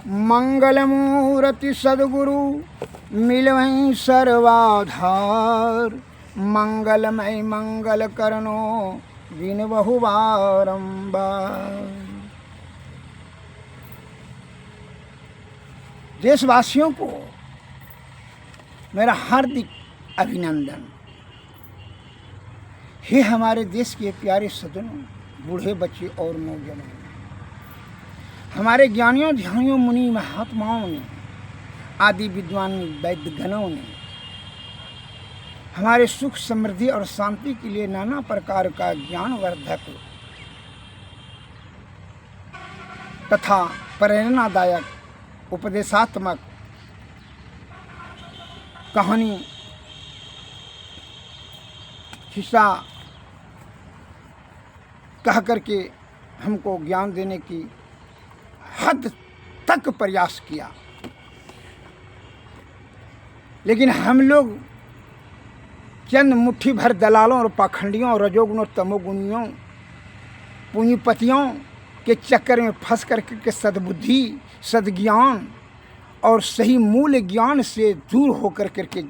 मंगलमूर्ति सद्गुरु मिलवहीं सर्वाधार। मंगलमय मंगल करनो बिन बहु बारंबार। देशवासियों को मेरा हार्दिक अभिनंदन। हे हमारे देश के प्यारे सज्जनों, बूढ़े बच्चे और नौजवान, हमारे ज्ञानियों ध्यानियों मुनि महात्माओं ने, आदि विद्वान वैद्यगणों ने हमारे सुख समृद्धि और शांति के लिए नाना प्रकार का ज्ञानवर्धक तथा प्रेरणादायक उपदेशात्मक कहानी हिस्सा कह करके हमको ज्ञान देने की हद तक प्रयास किया। लेकिन हम लोग चंद मुट्ठी भर दलालों और पाखंडियों और रजोगुण और तमोगुणियों पूंजीपतियों के चक्कर में फंस करके सद्बुद्धि सद्ज्ञान और सही मूल ज्ञान से दूर होकर करके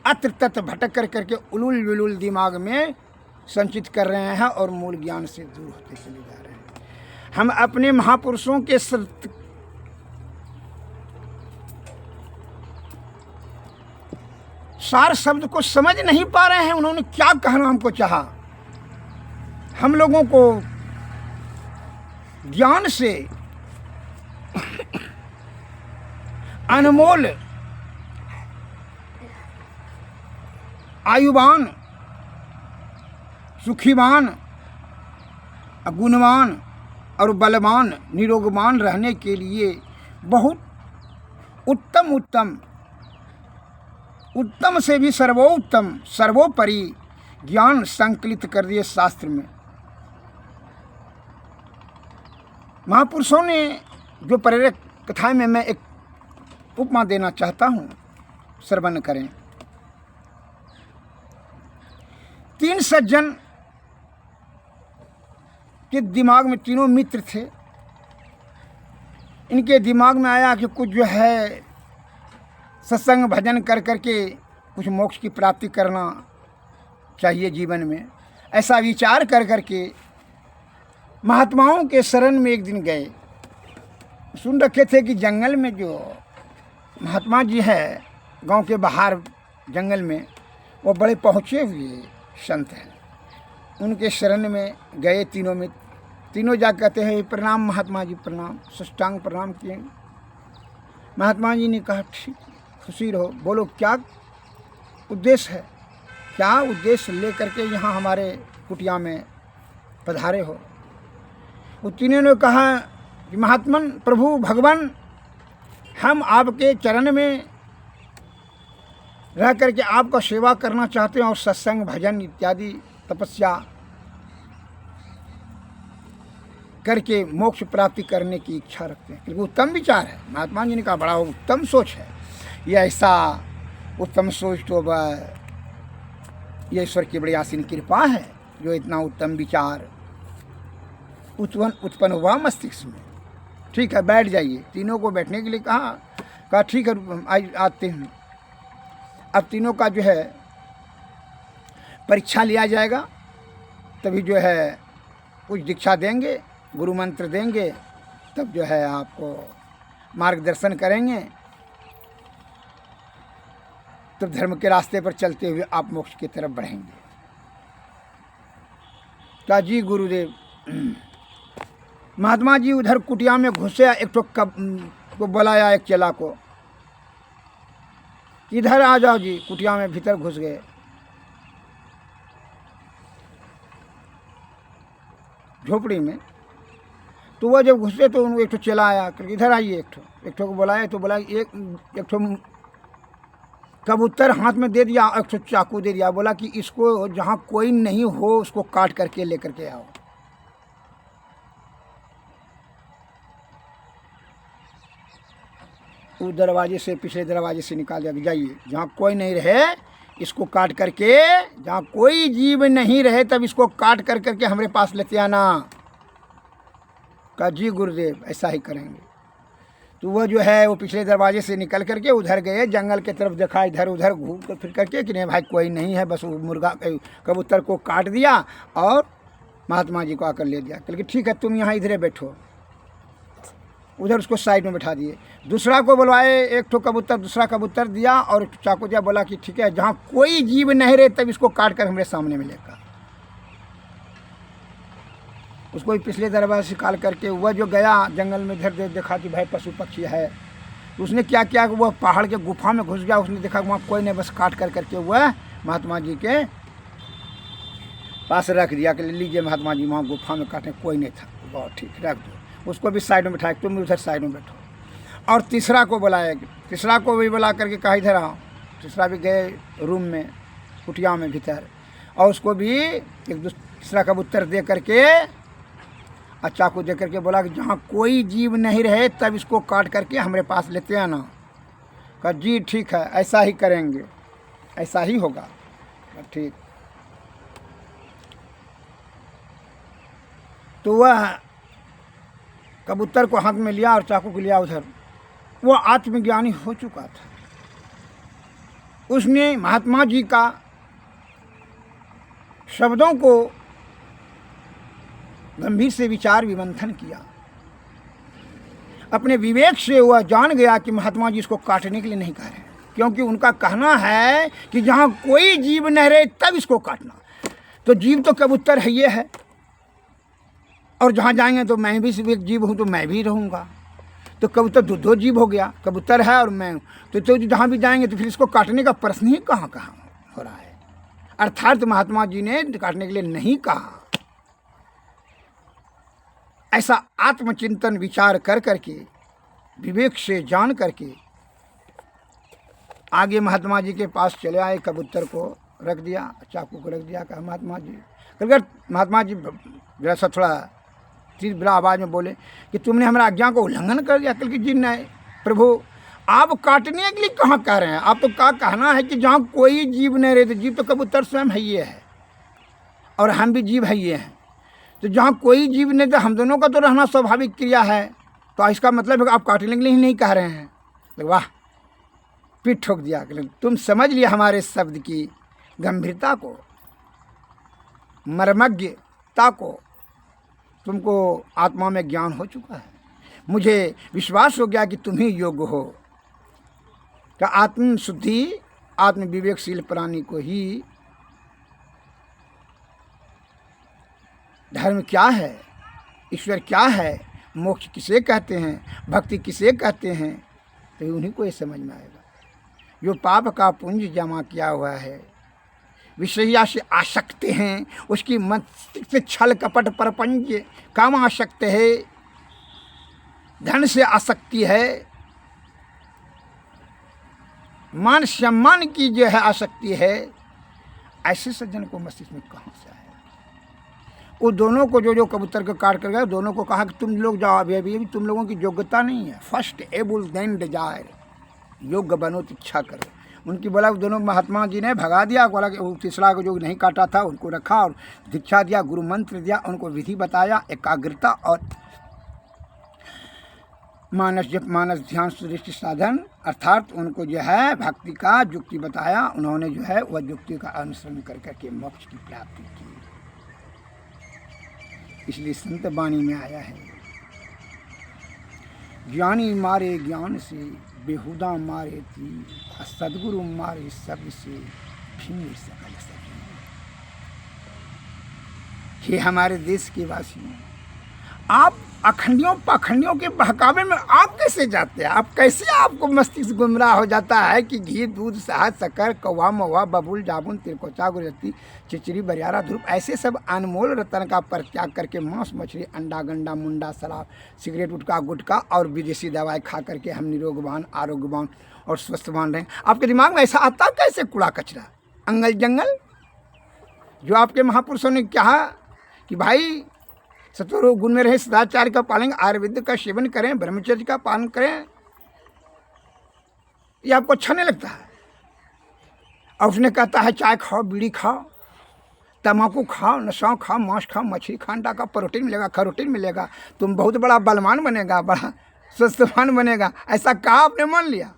अत्र तत्र भटक कर करके उलूल विलूल दिमाग में संचित कर रहे हैं और मूल ज्ञान से दूर होते चले जा रहे हैं। हम अपने महापुरुषों के सार शब्द को समझ नहीं पा रहे हैं। उन्होंने क्या कहना हमको चाहा। हम लोगों को ज्ञान से अनमोल आयुवान सुखीवान गुणवान और बलवान निरोगवान रहने के लिए बहुत उत्तम से भी सर्वोत्तम सर्वोपरि ज्ञान संकलित कर दिए शास्त्र में। महापुरुषों ने जो प्रेरक कथाएं में मैं एक उपमा देना चाहता हूँ, श्रवण करें। तीन सज्जन के दिमाग में, तीनों मित्र थे, इनके दिमाग में आया कि कुछ जो है सत्संग भजन कर करके कुछ मोक्ष की प्राप्ति करना चाहिए जीवन में। ऐसा विचार कर करके महात्माओं के शरण में एक दिन गए। सुन रखे थे कि जंगल में जो महात्मा जी है, गांव के बाहर जंगल में, वो बड़े पहुँचे हुए संत हैं। उनके शरण में गए तीनों में। तीनों जा कहते हैं प्रणाम महात्मा जी, प्रणाम। साष्टांग प्रणाम किए। महात्मा जी ने कहा ठीक, खुशी रहो, बोलो क्या उद्देश्य है, क्या उद्देश्य लेकर के यहाँ हमारे कुटिया में पधारे हो। वो तीनों ने कहा कि महात्मन प्रभु भगवान, हम आपके चरण में रह करके आपका सेवा करना चाहते हैं और सत्संग भजन इत्यादि तपस्या करके मोक्ष प्राप्ति करने की इच्छा रखते हैं। क्योंकि उत्तम विचार है। महात्मा जी ने कहा बड़ा उत्तम सोच है। ये ऐसा उत्तम सोच तो ये ईश्वर की बड़ी आसीन कृपा है जो इतना उत्तम विचार उत्पन्न हुआ मस्तिष्क में। ठीक है, बैठ जाइए। तीनों को बैठने के लिए कहा ठीक है आते हैं। अब तीनों का जो है परीक्षा लिया जाएगा, तभी जो है कुछ दीक्षा देंगे, गुरु मंत्र देंगे, तब जो है आपको मार्गदर्शन करेंगे, तब धर्म के रास्ते पर चलते हुए आप मोक्ष की तरफ बढ़ेंगे। क्या जी गुरुदेव। महात्मा जी उधर कुटिया में घुसे। एक तो को बुलाया, एक चेला को, इधर आ जाओ जी। कुटिया में भीतर घुस गए। झोपड़ी में। तो वह जब घुसे तो उनको एक तो चला आया, इधर आइए। एक ठो को बुलाया तो बोला एक ठो कबूतर हाथ में दे दिया, एक ठो चाकू दे दिया। बोला कि इसको जहाँ कोई नहीं हो उसको काट करके लेकर के आओ। उस दरवाजे से, पिछले दरवाजे से निकाल दिया। जाइए, जहाँ कोई नहीं रहे इसको काट करके, जहाँ कोई जीव नहीं रहे तब इसको काट कर करके हमारे पास लेते आना। कहा जी गुरुदेव ऐसा ही करेंगे। तो वह जो है वो पिछले दरवाजे से निकल करके उधर गए, जंगल के तरफ देखा, इधर उधर घूम कर फिर करके कि नहीं भाई कोई नहीं है, बस वो मुर्गा कबूतर को काट दिया और महात्मा जी को आकर ले दिया। कल कि ठीक है तुम यहाँ इधरे बैठो, उधर उसको साइड में बैठा दिए। दूसरा को बुलवाए, एक ठो कबूतर दूसरा कबूतर दिया और चाकू दिया, बोला कि ठीक है जहाँ कोई जीव नहीं रहे तब इसको काट कर हमारे सामने मिलेगा। उसको भी पिछले दरवाजे से निकाल करके वह जो गया जंगल में, इधर देखा कि भाई पशु पक्षी है। उसने क्या किया कि वह पहाड़ के गुफा में घुस गया। उसने देखा वहाँ कोई नहीं, बस काट कर करके वह महात्मा जी के पास रख दिया कि लीजिए महात्मा जी, वहाँ गुफा में काटने कोई नहीं था। बहुत ठीक, रख दो। उसको भी साइड में बैठाया, तुम उधर साइड में बैठो। और तीसरा को बुलाया, तीसरा को भी बुला करके कहा इधर आओ। तीसरा भी गए रूम में, कुटिया में भीतर, और उसको भी एक दूसरा कबूतर दे करके और चाकू दे करके बोला कि जहाँ कोई जीव नहीं रहे तब इसको काट करके हमारे पास लेते आना। कहा जी ठीक है ऐसा ही करेंगे, ऐसा ही होगा। ठीक। तो वह कबूतर को हाथ में लिया और चाकू को लिया उधर। वो आत्मज्ञानी हो चुका था। उसने महात्मा जी का शब्दों को गंभीर से विचार विमंथन किया। अपने विवेक से वह जान गया कि महात्मा जी इसको काटने के लिए नहीं कह रहे, क्योंकि उनका कहना है कि जहाँ कोई जीव नहीं रहे तब इसको काटना। तो जीव तो कबूतर है, ये है, और जहाँ जाएंगे तो मैं भी एक जीव हूँ तो मैं भी रहूँगा। तो कबूतर दो जीव हो गया, कबूतर है और मैं हूँ। तो जहाँ भी जाएंगे तो फिर इसको काटने का प्रश्न ही कहाँ हो रहा है। अर्थात महात्मा जी ने काटने के लिए नहीं कहा। ऐसा आत्मचिंतन विचार कर करके विवेक से जान करके आगे महात्मा जी के पास चले आए। कबूतर को रख दिया, चाकू को रख दिया। कहा महात्मा जी, अगर महात्मा जी जरा सा थोड़ा तीव्र बड़ा आवाज़ में बोले कि तुमने हमारा आज्ञा को उल्लंघन कर दिया। कल की जी नहीं प्रभु, आप काटने के लिए कहाँ कह रहे हैं? आप तो क्या कहना है कि जहाँ कोई जीव नहीं रहे, तो जीव तो कबूतर स्वयं है ये है और हम भी जीव है ये हैं। तो जहाँ कोई जीव नहीं तो हम दोनों का तो रहना स्वाभाविक क्रिया है। तो इसका मतलब है कि आप काटने के लिए ही नहीं कह रहे हैं। तो वाह, पीठ ठोक दिया। तुम समझ लिया हमारे शब्द की गंभीरता को, मर्मज्ञता को। तुमको आत्मा में ज्ञान हो चुका है। मुझे विश्वास हो गया कि तुम ही योग्य हो। कि आत्म शुद्धि, आत्म विवेकशील प्राणी को ही धर्म क्या है, ईश्वर क्या है, मोक्ष किसे कहते हैं, भक्ति किसे कहते हैं, तो उन्हीं को ये समझ में आएगा। जो पाप का पुंज जमा किया हुआ है, विषया से आसक्त हैं, उसकी मस्तिष्क से छल कपट परपंच काम आसक्त है, धन से आसक्ति है, मान सम्मान की जो है आसक्ति है, ऐसे सज्जन को मस्तिष्क में कहाँ से आए? वो दोनों को जो कबूतर को काट कर गए, दोनों को कहा कि तुम लोग जाओ, अभी तुम लोगों की योग्यता नहीं है। फर्स्ट एबल देन डिजायर, योग्य बनो तो इच्छा करो। उनकी बोला, दोनों महात्मा जी ने भगा दिया। बोला कि वो तीसरा को जो नहीं काटा था उनको रखा और दीक्षा दिया, गुरु मंत्र दिया, उनको विधि बताया, एकाग्रता और मानस जप, मानस ध्यान, सुदृष्टि साधन, अर्थात उनको जो है भक्ति का युक्ति बताया। उन्होंने जो है वह युक्ति का अनुसरण कर करके मोक्ष की प्राप्ति की। इसलिए संत वाणी में आया है, ज्ञानी मारे ज्ञान से, बेहुदा मारे थी, सदगुरु मारे सब से, भिन्न सकल सकी। हे हमारे देश के वासियों, आप अखंडियों पाखंडियों के बहकावे में आप कैसे जाते हैं? आप कैसे, आपको मस्तिष्क गुमराह हो जाता है कि घी, दूध, शहद, शक्कर, कौवा, महुआ, बबूल, जामुन, तिरकोचा, गुरती, चिचरी, बरियारा, धूप, ऐसे सब अनमोल रतन का परित्याग करके मांस, मछली, अंडा, गंडा, मुंडा, शराब, सिगरेट, उठका, गुटका और विदेशी दवाई खा करके हम निरोगवान, आरोग्यवान और स्वस्थवान रहें। आपके दिमाग में ऐसा आता कैसे कूड़ा कचरा, अंगल जंगल? जो आपके महापुरुषों ने कहा कि भाई सत्वरो गुण में रहे, सदाचार का पालन, आयुर्वेद का सेवन करें, ब्रह्मचर्य का पालन करें, ये आपको अच्छा नहीं लगता है। और उसने कहता है चाय खाओ, बीड़ी खाओ, तम्बाकू खाओ, नशाओं खाओ, मांस खाओ, मछली खा, अंडा का प्रोटीन मिलेगा, कैरोटीन मिलेगा, तुम बहुत बड़ा बलवान बनेगा, बड़ा स्वस्थवान बनेगा, ऐसा कहा आपने मान लिया।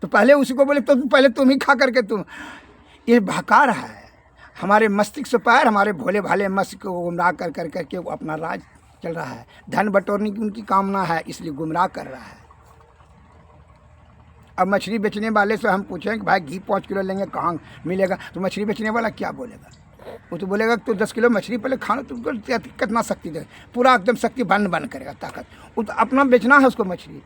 तो पहले उसी को बोले तो पहले तुम ही खा करके तुम, ये बहका रहा है हमारे मस्तिष्क से पैर, हमारे भोले भाले मस्तिष्क को गुमराह कर कर करके वो अपना राज चल रहा है। धन बटोरने की उनकी कामना है, इसलिए गुमराह कर रहा है। अब मछली बेचने वाले से हम पूछें कि भाई घी 5 किलो लेंगे, कहाँ मिलेगा, तो मछली बेचने वाला क्या बोलेगा? वो तो बोलेगा तो 10 किलो मछली पहले खाना, तुमको कितना शक्ति दे, पूरा एकदम शक्ति बन करेगा, ताकत। वो तो अपना बेचना है उसको मछली।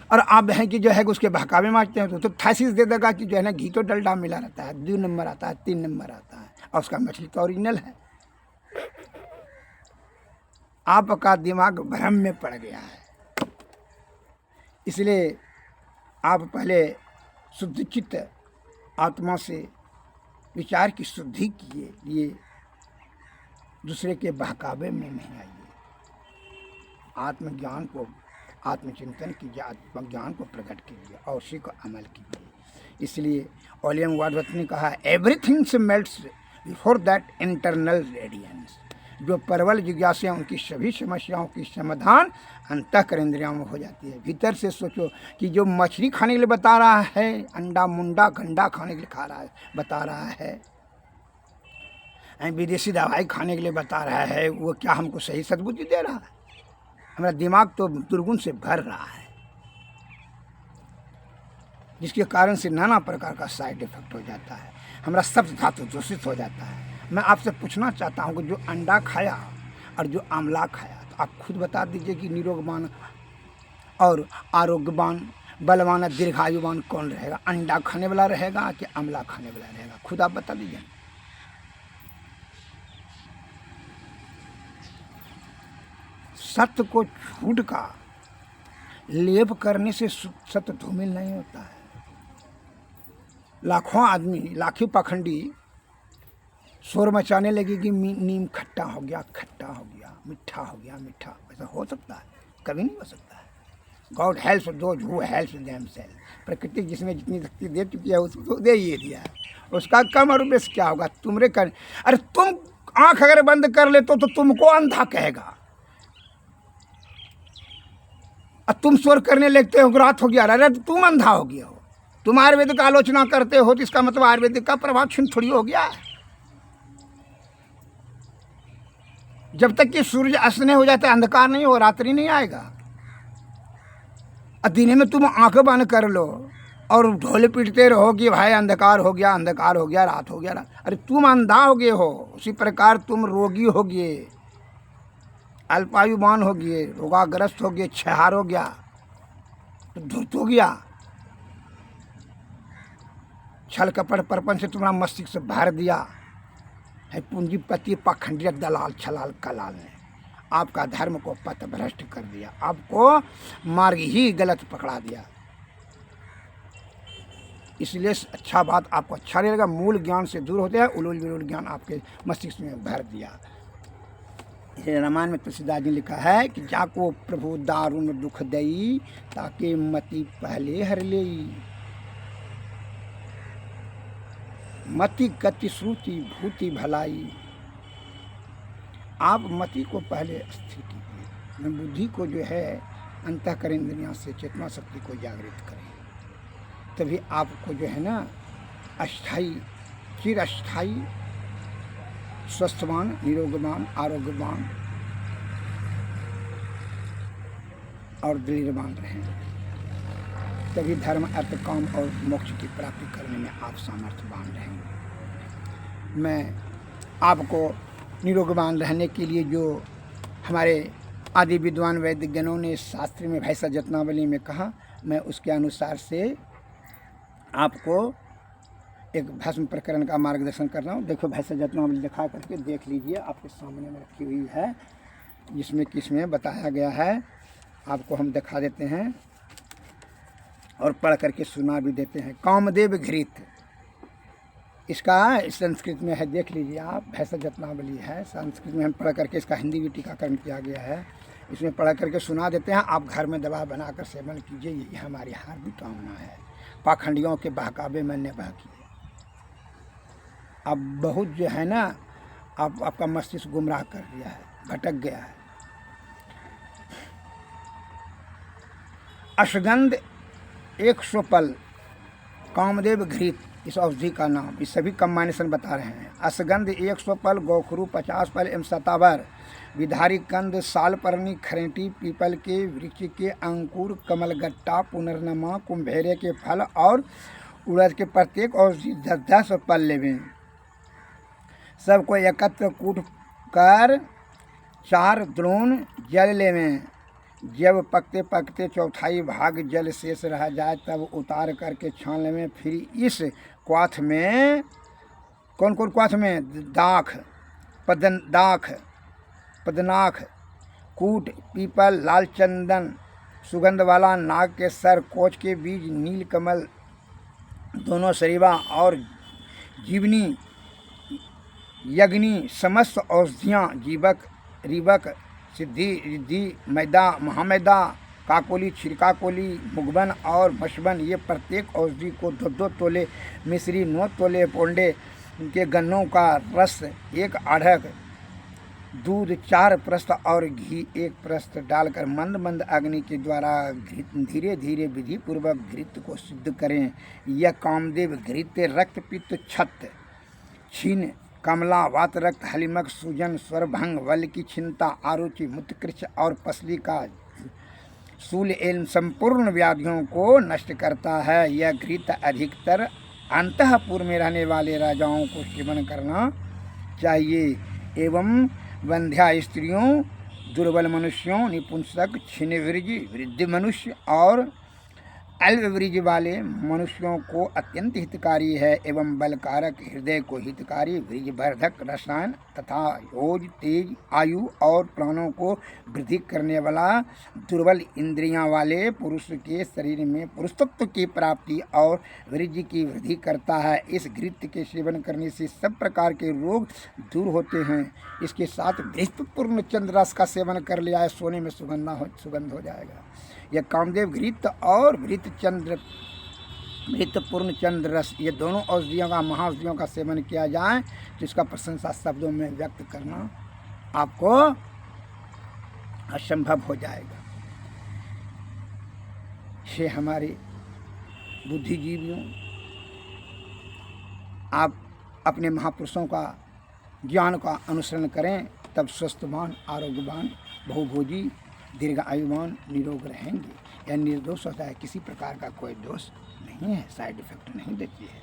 और आप हैं कि जो है उसके बहकावे मारते हैं तो थैसिस दे देगा कि जो है ना घी तो डलडा मिला रहता है, 2 नंबर आता है, 3 नंबर आता है, और उसका मछली तो ओरिजिनल है। आपका दिमाग भ्रम में पड़ गया है। इसलिए आप पहले शुद्ध चित्त आत्मा से विचार की शुद्धि किए लिए दूसरे के बहकावे में नहीं आइए। आत्मज्ञान को, आत्मचिंतन कीजिए, आत्मज्ञान को प्रकट कीजिए और उसी को अमल कीजिए। इसलिए विलियम वर्ड्सवर्थ ने कहा, एवरीथिंग से melts before that internal radiance. जो प्रबल जिज्ञासा है उनकी सभी समस्याओं की समाधान अंतःकरण इंद्रियों में हो जाती है। भीतर से सोचो कि जो मछली खाने के लिए बता रहा है, अंडा मुंडा गंडा खाने के लिए खा रहा है, बता रहा है, विदेशी दवाई खाने के लिए बता रहा है, वो क्या हमको सही सद्बुद्धि दे रहा है? हमारा दिमाग तो दुर्गुण से भर रहा है, जिसके कारण से नाना प्रकार का साइड इफेक्ट हो जाता है, हमारा सब धातु दूषित हो जाता है। मैं आपसे पूछना चाहता हूँ कि जो अंडा खाया और जो आंवला खाया, तो आप खुद बता दीजिए कि निरोगवान और आरोग्यवान, बलवान, दीर्घायुवान कौन रहेगा? अंडा खाने वाला रहेगा कि आंवला खाने वाला रहेगा? खुद आप बता दीजिए। सत्य को झूठ का लेप करने से सत्य धूमिल नहीं होता है। लाखों आदमी, लाखों पाखंडी शोर मचाने लगे कि नीम खट्टा हो गया, खट्टा हो गया, मीठा हो गया, मीठा। ऐसा हो सकता है? कभी नहीं हो सकता है। God helps those who helps themselves. प्रकृति जिसमें जितनी शक्ति दे चुकी है उसको दे ही दिया है, उसका कम और बेस क्या होगा? तुमरे कर, अरे तुम आंख अगर बंद कर ले तो तुमको अंधा कहेगा, और तुम शोर करने लगते हो, रात हो गया, अरे तुम अंधा हो गया हो। तुम आयुर्वेदिक का आलोचना करते हो तो इसका मतलब आयुर्वेदिक का प्रभाव क्षीण थोड़ी हो गया है। जब तक कि सूर्य अस्त नहीं हो जाता अंधकार नहीं हो, रात्रि नहीं आएगा। और दिन में तुम आंखें बंद कर लो और ढोले पीटते रहो कि भाई अंधकार हो गया, अंधकार हो गया, रात हो गया। अरे तुम अंधा हो गए हो, उसी प्रकार तुम रोगी हो गए, अल्पायुमान हो गए, रोगाग्रस्त हो गए, छहार हो गया, धूत हो गया। छल कपट परपन से तुम्हारा मस्तिष्क भर दिया है पूंजीपति पाखंडी दलाल छलाल कलाल ने। आपका धर्म को पथभ्रष्ट कर दिया, आपको मार्ग ही गलत पकड़ा दिया। इसलिए अच्छा बात आपको अच्छा नहीं लगा, मूल ज्ञान से दूर होते हैं, उलूल विलूल ज्ञान आपके मस्तिष्क में भर दिया। रामायण में तुलसीदास जी ने लिखा है कि जाको प्रभु दारुण दुख दई, ताके मति पहले हर लेई। मति गति श्रुति भूति भलाई। आप मति को पहले स्थिर कीजिए, बुद्धि को जो है अंतःकरण इंद्रियों से चेतना शक्ति को जागृत करें, तभी आपको जो है ना अस्थाई, चिरस्थाई, स्वस्थवान, निरोगवान, आरोग्यवान और दृढ़वान रहें। तभी धर्म, अर्थ, काम और मोक्ष की प्राप्ति करने में आप सामर्थ्यवान रहेंगे। मैं आपको निरोगवान रहने के लिए जो हमारे आदि विद्वान वैदिकजनों ने शास्त्र में भैंसा जतनावली में कहा, मैं उसके अनुसार से आपको एक भस्म प्रकरण का मार्गदर्शन कर रहा हूँ। देखो भैंसा जतनावली दिखा करके देख लीजिए, आपके सामने में रखी हुई है, जिसमें किसमें बताया गया है आपको हम दिखा देते हैं और पढ़ करके सुना भी देते हैं। कामदेव घृत, इसका संस्कृत में है, देख लीजिए आप, भैंसा जतनावली है, संस्कृत में हम पढ़ करके इसका हिंदी भी टीकाकरण किया गया है, इसमें पढ़ करके सुना देते हैं। आप घर में दवा बनाकर सेवन कीजिए, यही हमारी हार्दिक कामना है। पाखंडियों के बहकावे में न बहकिए। अब बहुत जो है ना, आपका मस्तिष्क गुमराह कर दिया है, भटक गया है। अश्वगंध 100 पल, कामदेव घृत इस औषधि का नाम, इस सभी कम्बाइनेशन बता रहे हैं। अश्वगंध 100 पल, गौखरू 50 पल एवं शतावर, विधारी कंद, सालपर्णी, खरेटी, पीपल के वृक्ष के अंकुर, कमलगट्टा, पुनर्नमा, कुंभेरे के फल और उड़द के प्रत्येक औषधि 10-10 पल लेवें। सबको एकत्र कूट कर 4 द्रोण जल लेवें। जब पकते पकते चौथाई भाग जल शेष रह जाए तब उतार करके छान लेवें। फिर इस क्वाथ में कौन कौन क्वाथ में दाख, पदनाख, कूट, पीपल, लाल चंदन, सुगंध वाला नाग के सर, कोच के बीज, नील कमल, दोनों सरीवा और जीवनी, यज्ञनी, समस्त औषधियाँ, जीवक, रीवक, सिद्धि, रिद्धि, मैदा, महामैदा, काकोली, छिड़काकोली, मुगबन और मशबन, ये प्रत्येक औषधि को 2-2 तोले मिश्री, 9 तोले पोंडे के गन्नों का रस, 1 आढ़क दूध, 4 प्रस्थ और घी 1 प्रस्थ डालकर मंद मंद अग्नि के द्वारा धीरे धीरे विधि पूर्वक घृत को सिद्ध करें। यह कामदेव घृत रक्त, पित्त, छत, छीन, कमला, वात, रक्त, हलिमक, सूजन, स्वरभंग, वल की छिंता, आरुचि, मूत्रकृच्छ और पसली का शूल एवं संपूर्ण व्याधियों को नष्ट करता है। यह घृत अधिकतर अंतःपुर में रहने वाले राजाओं को सेवन करना चाहिए एवं वंध्या स्त्रियों, दुर्बल मनुष्यों, निपुंसक, क्षीणवृज, वृद्ध मनुष्य और अल्पवृज वाले मनुष्यों को अत्यंत हितकारी है एवं बलकारक, हृदय को हितकारी, वृजवर्धक, रसायन तथा योज, तेज, आयु और प्राणों को वृद्धि करने वाला, दुर्बल इंद्रियां वाले पुरुष के शरीर में पुरुषत्व की प्राप्ति और वृद्धि की वृद्धि करता है। इस घृत के सेवन करने से सब प्रकार के रोग दूर होते हैं। इसके साथ बृहस्पतिपूर्ण चंद्र रस का सेवन कर लिया है, सोने में सुगंध हो जाएगा। यह कामदेव घृत और घृतपूर्ण चंद्र रस, ये दोनों औषधियों का, महाऔषधियों का सेवन किया जाए तो इसका प्रशंसा शब्दों में व्यक्त करना आपको असंभव हो जाएगा। हे हमारे बुद्धिजीवियों, आप अपने महापुरुषों का ज्ञान का अनुसरण करें, तब स्वस्थवान, आरोग्यवान, बहुभोजी, दीर्घ आयुमान, निरोग रहेंगे। यह निर्दोष होता है, किसी प्रकार का कोई दोष नहीं है, साइड इफेक्ट नहीं देती है।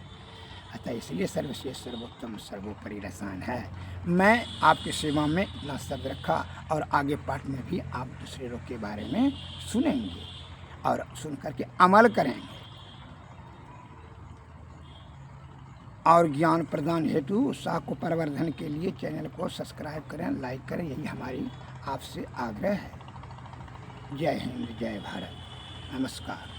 अतः इसलिए सर्वश्रेष्ठ, सर्वोत्तम, सर्वोपरि रसायन है। मैं आपकी सेवा में इतना शब्द रखा और आगे पाठ में भी आप दूसरे रोग के बारे में सुनेंगे और सुन करके अमल करेंगे। और ज्ञान प्रदान हेतु उत्साह को प्रवर्धन के लिए चैनल को सब्सक्राइब करें, लाइक करें, यही हमारी आपसे आग्रह है। जय हिंद, जय भारत, नमस्कार।